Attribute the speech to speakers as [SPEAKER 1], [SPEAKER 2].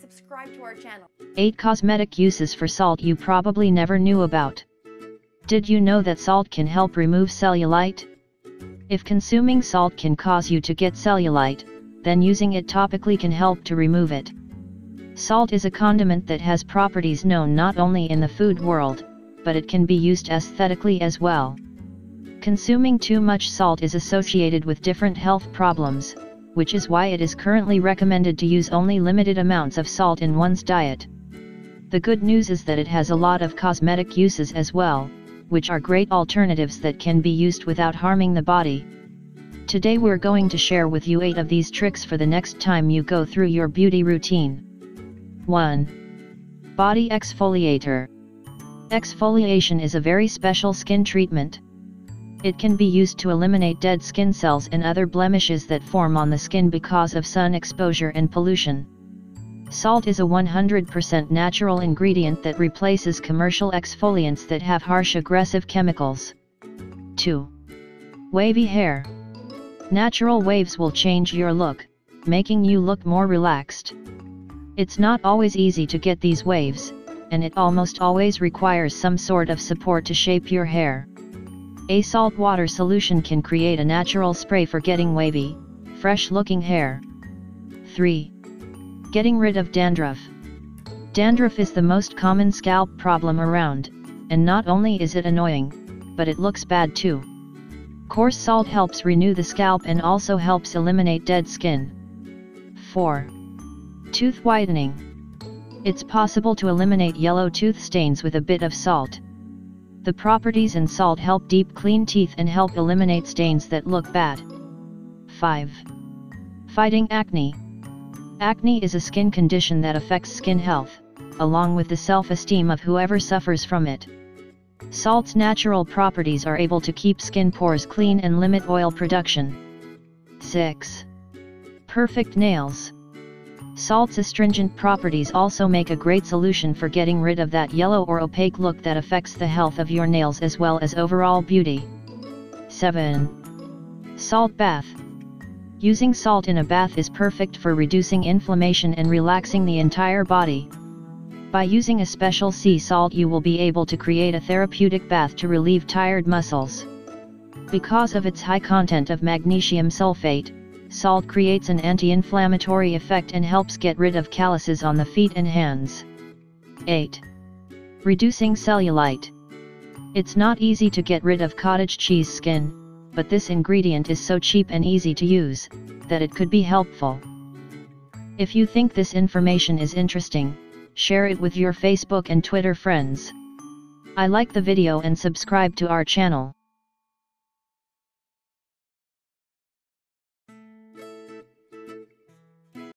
[SPEAKER 1] subscribe to our channel.
[SPEAKER 2] 8 cosmetic uses for salt you probably never knew about. Did you know that salt can help remove cellulite? If consuming salt can cause you to get cellulite, then using it topically can help to remove it. Salt is a condiment that has properties known not only in the food world, but it can be used aesthetically as well. Consuming too much salt is associated with different health problems, which is why it is currently recommended to use only limited amounts of salt in one's diet. The good news is that it has a lot of cosmetic uses as well, which are great alternatives that can be used without harming the body. Today we're going to share with you 8 of these tricks for the next time you go through your beauty routine. 1. Body exfoliator. Exfoliation is a very special skin treatment. It can be used to eliminate dead skin cells and other blemishes that form on the skin because of sun exposure and pollution. Salt is a 100% natural ingredient that replaces commercial exfoliants that have harsh aggressive chemicals. 2. Wavy hair. Natural waves will change your look, making you look more relaxed. It's not always easy to get these waves, and it almost always requires some sort of support to shape your hair. A salt water solution can create a natural spray for getting wavy, fresh-looking hair. 3. Getting rid of dandruff. Dandruff is the most common scalp problem around, and not only is it annoying, but it looks bad too. Coarse salt helps renew the scalp and also helps eliminate dead skin. 4. Tooth whitening. It's possible to eliminate yellow tooth stains with a bit of salt. The properties in salt help deep clean teeth and help eliminate stains that look bad. 5. Fighting acne. Acne is a skin condition that affects skin health, along with the self-esteem of whoever suffers from it. Salt's natural properties are able to keep skin pores clean and limit oil production. 6. Perfect nails. Salt's astringent properties also make a great solution for getting rid of that yellow or opaque look that affects the health of your nails as well as overall beauty. 7. Salt bath. Using salt in a bath is perfect for reducing inflammation and relaxing the entire body. By using a special sea salt you will be able to create a therapeutic bath to relieve tired muscles. Because of its high content of magnesium sulfate, salt creates an anti-inflammatory effect and helps get rid of calluses on the feet and hands. 8. Reducing cellulite. It's not easy to get rid of cottage cheese skin, but this ingredient is so cheap and easy to use, that it could be helpful. If you think this information is interesting, share it with your Facebook and Twitter friends. I like the video and subscribe to our channel.